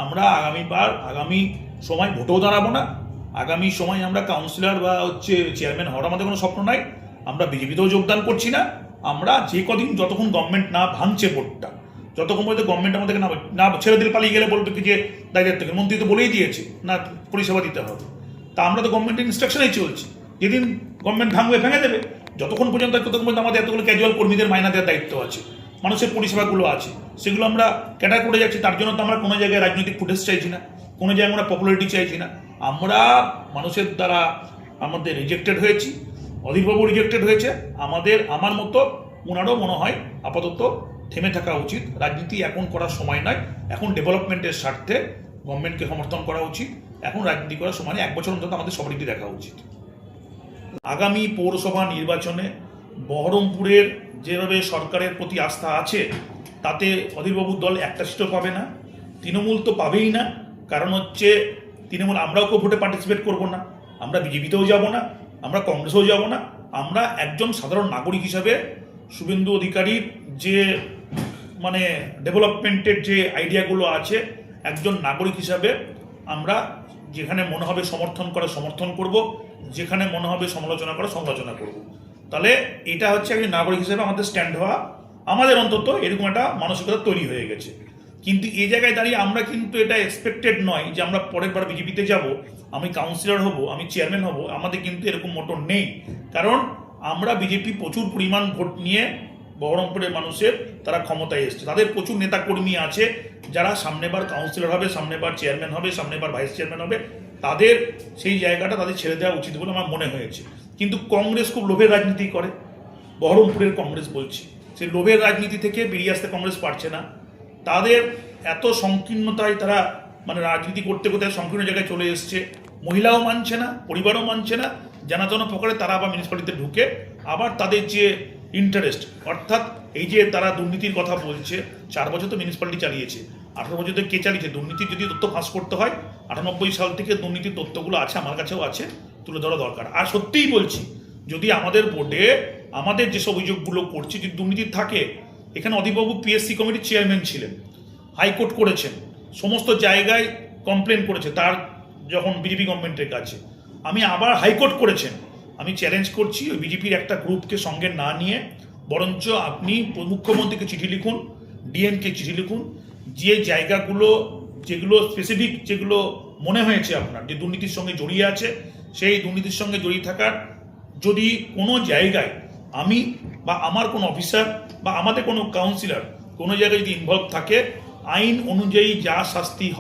আমরা আগামী সময় ভোটেও দাঁড়াবো না। আগামী সময় আমরা কাউন্সিলর বা চেয়ারম্যান হওয়ার আমাদের কোনো স্বপ্ন নাই। আমরা বিজেপিতেও যোগদান করছি না। আমরা যে কদিন যতক্ষণ গভর্নমেন্ট না ভাঙছে ভোটটা, যতক্ষণ পর্যন্ত গভর্নমেন্ট আমাদেরকে না ছেড়ে দিলে পালিয়ে গেলে বলবে কি যে দায়িত্ব থেকে মন্ত্রী তো বলেই দিয়েছে না পরিষেবা দিতে হবে। তা আমরা তো গভর্নমেন্টের ইনস্ট্রাকশনেই চলছি, যেদিন গভর্নমেন্ট ভাঙবে ভেঙে দেবে। যতক্ষণ পর্যন্ত আমাদের এতগুলো ক্যাজুয়াল কর্মীদের মাইনা দেওয়ার দায়িত্ব আছে, মানুষের পরিষেবাগুলো আছে, সেগুলো আমরা ক্যাটার করে যাচ্ছি। তার জন্য তো আমরা কোনো জায়গায় রাজনৈতিক ফুটেজ চাইছি না, কোনো জায়গায় আমরা পপুলারিটি চাইছি না। আমরা মানুষের দ্বারা আমাদের রিজেক্টেড হয়েছি, অধীরবাবু রিজেক্টেড হয়েছে। আমার মতো ওনারও মনে হয় আপাতত থেমে থাকা উচিত। রাজনীতি এখন করার সময় নয়, এখন ডেভেলপমেন্টের স্বার্থে গভর্নমেন্টকে সমর্থন করা উচিত। এখন রাজনীতি করার সময় এক বছর অন্তত আমাদের সবারই দেখা উচিত। আগামী পৌরসভা নির্বাচনে বহরমপুরের যেভাবে সরকারের প্রতি আস্থা আছে, তাতে অধীরবাবুর দল একটা সিটও পাবে না, তৃণমূল তো পাবেই না। কারণ তৃণমূল, আমরাও কেউ ভোটে পার্টিসিপেট করবো না, আমরা বিজেপিতেও যাব না, আমরা কংগ্রেসেও যাব না। আমরা একজন সাধারণ নাগরিক হিসাবে শুভেন্দু অধিকারীর যে ডেভেলপমেন্টের যে আইডিয়াগুলো আছে, একজন নাগরিক হিসাবে আমরা যেখানে মনে হবে সমর্থন করব, যেখানে মনে হবে সমালোচনা সমালোচনা করব। তাহলে এটা হচ্ছে একজন নাগরিক হিসেবে আমাদের স্ট্যান্ড হওয়া, আমাদের অন্তত এরকম একটা মানসিকতা তৈরি হয়ে গেছে। কিন্তু এই জায়গায় দাঁড়িয়ে আমরা কিন্তু এটা এক্সপেক্টেড নয় যে আমরা পরের বার বিজেপিতে যাব, আমি কাউন্সিলর হব, আমি চেয়ারম্যান হব। আমাদের কিন্তু এরকম মোটর নেই। কারণ আমরা বিজেপি প্রচুর পরিমাণ ভোট নিয়ে বহরমপুরের মানুষের তারা ক্ষমতায় এসছে, তাদের প্রচুর নেতাকর্মী আছে যারা সামনেবার কাউন্সিলর হবে, সামনেবার চেয়ারম্যান হবে, সামনেবার ভাইস চেয়ারম্যান হবে। তাদের সেই জায়গাটা তাদের ছেড়ে দেওয়া উচিত বলে আমার মনে হয়েছে। কিন্তু কংগ্রেস খুব লোভের রাজনীতি করে, বহরমপুরের কংগ্রেস বলছি, সেই লোভের রাজনীতি থেকে বেরিয়ে আসতে কংগ্রেস পারছে না। তাদের এত সংকীর্ণতায় তারা রাজনীতি করতে করতে সংকীর্ণ জায়গায় চলে এসছে। মহিলাও মানছে না, পরিবারও মানছে না, জানাজানো প্রকারে তারা আবার মিউনিসিপ্যালিটিতে ঢুকে আবার তাদের যে ইন্টারেস্ট, অর্থাৎ এই যে তারা দুর্নীতির কথা বলছে। 4 বছর তো মিউনিসিপ্যালিটি চালিয়েছে, 18 বছর তো কে চালিয়েছে? দুর্নীতির যদি তথ্য ফাঁস করতে হয়, 98 সাল থেকে দুর্নীতির তথ্যগুলো আছে, আমার কাছেও আছে, তুলে ধরা দরকার। আর সত্যিই বলছি, যদি আমাদের বোর্ডে আমাদের যেসব অভিযোগগুলো করছে যদি দুর্নীতি থাকে, এখানে অধীরবাবু পিএসসি কমিটির চেয়ারম্যান ছিলেন, হাইকোর্ট করেছেন, সমস্ত জায়গায় কমপ্লেন করেছে তার যখন বিজেপি গভর্নমেন্টের কাছে, আমি আবার হাইকোর্ট করেছেন। আমি চ্যালেঞ্জ করছি ওই বিজেপির একটা গ্রুপকে সঙ্গে না নিয়ে বরঞ্চ আপনি মুখ্যমন্ত্রীকে চিঠি লিখুন, ডিএমকে চিঠি লিখুন, যে জায়গাগুলো যেগুলো স্পেসিফিক যেগুলো মনে হয়েছে আপনার যে দুর্নীতির সঙ্গে জড়িয়ে আছে, সেই দুর্নীতির সঙ্গে জড়িয়ে থাকার যদি কোনো জায়গায় আমি বা আমার কোনো অফিসার বা আমাদের কোনো কাউন্সিলর কোনো জায়গায় যদি ইনভলভ থাকে, আইন অনুযায়ী যা শাস্তি